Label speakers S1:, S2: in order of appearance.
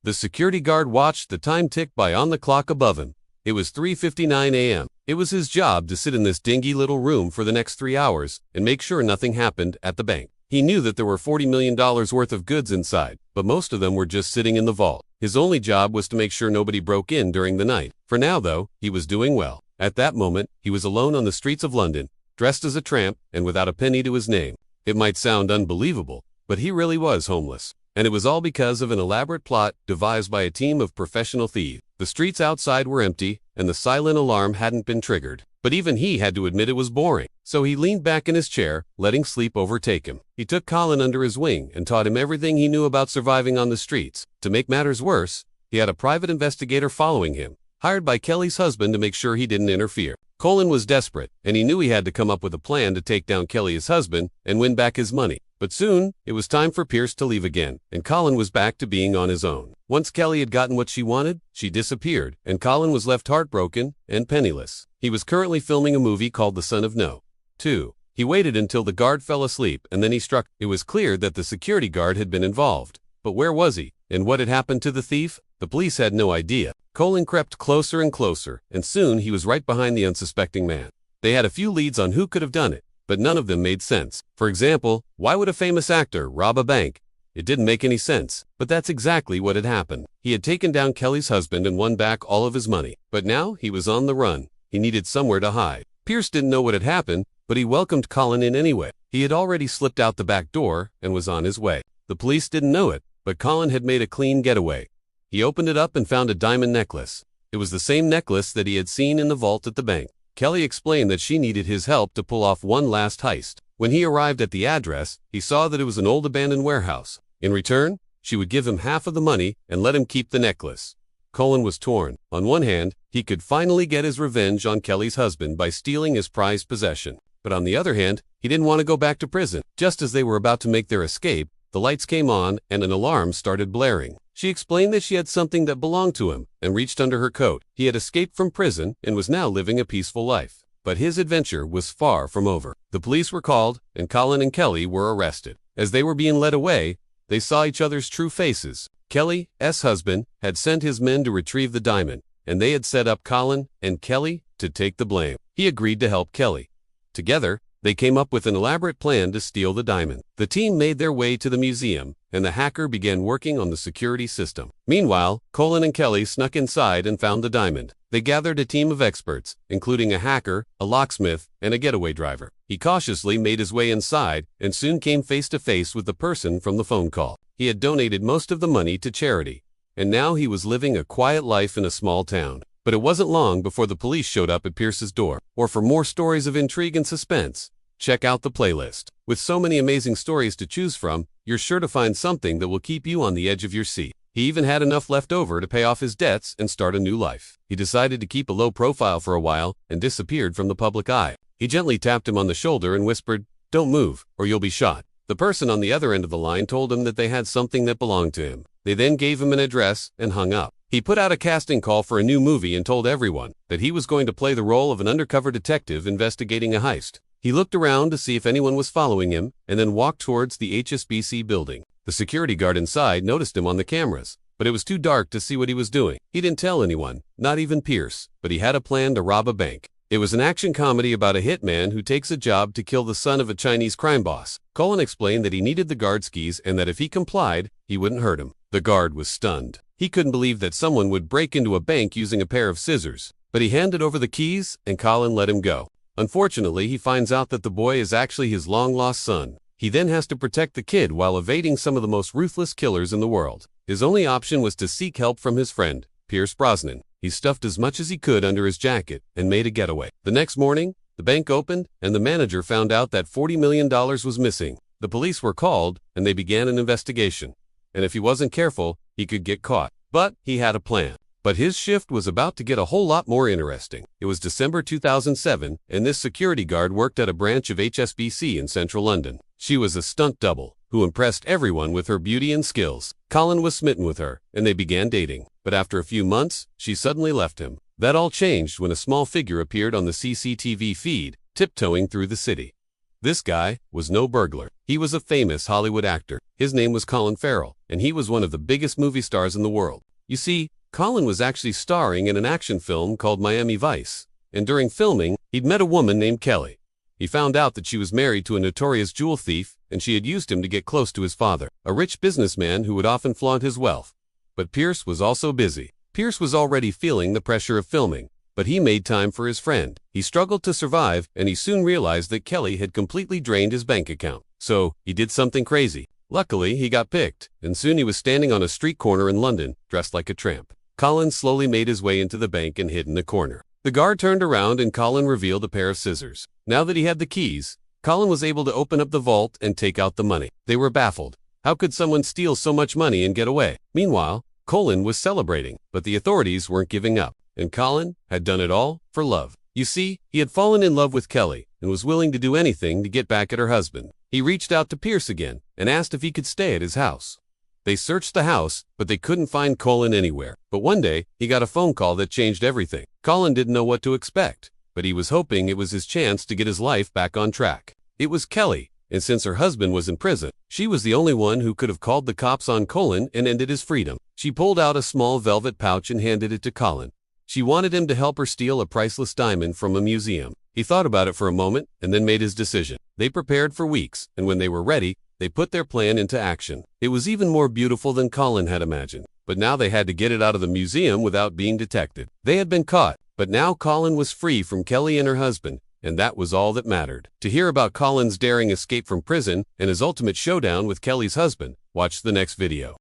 S1: The security guard watched the time tick by on the clock above him. It was 3:59 a.m. It was his job to sit in this dingy little room for the next 3 hours and make sure nothing happened at the bank. He knew that there were $40 million worth of goods inside, but most of them were just sitting in the vault. His only job was to make sure nobody broke in during the night. For now, though, he was doing well. At that moment, he was alone on the streets of London, dressed as a tramp and without a penny to his name. It might sound unbelievable, but he really was homeless. And it was all because of an elaborate plot devised by a team of professional thieves. The streets outside were empty, and the silent alarm hadn't been triggered. But even he had to admit it was boring. So he leaned back in his chair, letting sleep overtake him. He took Colin under his wing and taught him everything he knew about surviving on the streets. To make matters worse, he had a private investigator following him, hired by Kelly's husband to make sure he didn't interfere. Colin was desperate, and he knew he had to come up with a plan to take down Kelly's husband and win back his money. But soon, it was time for Pierce to leave again, and Colin was back to being on his own. Once Kelly had gotten what she wanted, she disappeared, and Colin was left heartbroken and penniless. He was currently filming a movie called The Son of No. 2. He waited until the guard fell asleep, and then he struck. It was clear that the security guard had been involved. But where was he? And what had happened to the thief? The police had no idea. Colin crept closer and closer, and soon he was right behind the unsuspecting man. They had a few leads on who could have done it, but none of them made sense. For example, why would a famous actor rob a bank? It didn't make any sense, but that's exactly what had happened. He had taken down Kelly's husband and won back all of his money, but now he was on the run. He needed somewhere to hide. Pierce didn't know what had happened, but he welcomed Colin in anyway. He had already slipped out the back door and was on his way. The police didn't know it, but Colin had made a clean getaway. He opened it up and found a diamond necklace. It was the same necklace that he had seen in the vault at the bank. Kelly explained that she needed his help to pull off one last heist. When he arrived at the address, he saw that it was an old abandoned warehouse. In return, she would give him half of the money and let him keep the necklace. Colin was torn. On one hand, he could finally get his revenge on Kelly's husband by stealing his prized possession. But on the other hand, he didn't want to go back to prison. Just as they were about to make their escape, the lights came on and an alarm started blaring. She explained that she had something that belonged to him and reached under her coat. He had escaped from prison and was now living a peaceful life. But his adventure was far from over. The police were called and Colin and Kelly were arrested. As they were being led away, they saw each other's true faces. Kelly's husband had sent his men to retrieve the diamond, and they had set up Colin and Kelly to take the blame. He agreed to help Kelly. Together, they came up with an elaborate plan to steal the diamond. The team made their way to the museum, and the hacker began working on the security system. Meanwhile, Colin and Kelly snuck inside and found the diamond. They gathered a team of experts, including a hacker, a locksmith, and a getaway driver. He cautiously made his way inside and soon came face to face with the person from the phone call. He had donated most of the money to charity, and now he was living a quiet life in a small town. But it wasn't long before the police showed up at Pierce's door. Or for more stories of intrigue and suspense, check out the playlist. With so many amazing stories to choose from, you're sure to find something that will keep you on the edge of your seat. He even had enough left over to pay off his debts and start a new life. He decided to keep a low profile for a while and disappeared from the public eye. He gently tapped him on the shoulder and whispered, "Don't move, or you'll be shot." The person on the other end of the line told him that they had something that belonged to him. They then gave him an address and hung up. He put out a casting call for a new movie and told everyone that he was going to play the role of an undercover detective investigating a heist. He looked around to see if anyone was following him and then walked towards the HSBC building. The security guard inside noticed him on the cameras, but it was too dark to see what he was doing. He didn't tell anyone, not even Pierce, but he had a plan to rob a bank. It was an action comedy about a hitman who takes a job to kill the son of a Chinese crime boss. Colin explained that he needed the guard's keys and that if he complied, he wouldn't hurt him. The guard was stunned. He couldn't believe that someone would break into a bank using a pair of scissors, but he handed over the keys and Colin let him go. Unfortunately, he finds out that the boy is actually his long-lost son. He then has to protect the kid while evading some of the most ruthless killers in the world. His only option was to seek help from his friend, Pierce Brosnan. He stuffed as much as he could under his jacket and made a getaway. The next morning, the bank opened and the manager found out that $40 million was missing. The police were called and they began an investigation. And if he wasn't careful, he could get caught. But he had a plan. But his shift was about to get a whole lot more interesting. It was December 2007, and this security guard worked at a branch of HSBC in central London. She was a stunt double who impressed everyone with her beauty and skills. Colin was smitten with her, and they began dating. But after a few months, she suddenly left him. That all changed when a small figure appeared on the CCTV feed, tiptoeing through the city. This guy was no burglar. He was a famous Hollywood actor. His name was Colin Farrell, and he was one of the biggest movie stars in the world. You see, Colin was actually starring in an action film called Miami Vice, and during filming, he'd met a woman named Kelly. He found out that she was married to a notorious jewel thief, and she had used him to get close to his father, a rich businessman who would often flaunt his wealth. But Pierce was also busy. Pierce was already feeling the pressure of filming, but he made time for his friend. He struggled to survive, and he soon realized that Kelly had completely drained his bank account. So, he did something crazy. Luckily, he got picked, and soon he was standing on a street corner in London, dressed like a tramp. Colin slowly made his way into the bank and hid in the corner. The guard turned around and Colin revealed a pair of scissors. Now that he had the keys, Colin was able to open up the vault and take out the money. They were baffled. How could someone steal so much money and get away? Meanwhile, Colin was celebrating, but the authorities weren't giving up, and Colin had done it all for love. You see, he had fallen in love with Kelly and was willing to do anything to get back at her husband. He reached out to Pierce again and asked if he could stay at his house. They searched the house, but they couldn't find Colin anywhere. But one day, he got a phone call that changed everything. Colin didn't know what to expect, but he was hoping it was his chance to get his life back on track. It was Kelly, and since her husband was in prison, she was the only one who could have called the cops on Colin and ended his freedom. She pulled out a small velvet pouch and handed it to Colin. She wanted him to help her steal a priceless diamond from a museum. He thought about it for a moment and then made his decision. They prepared for weeks, and when they were ready, they put their plan into action. It was even more beautiful than Colin had imagined, but now they had to get it out of the museum without being detected. They had been caught, but now Colin was free from Kelly and her husband, and that was all that mattered. To hear about Colin's daring escape from prison and his ultimate showdown with Kelly's husband, watch the next video.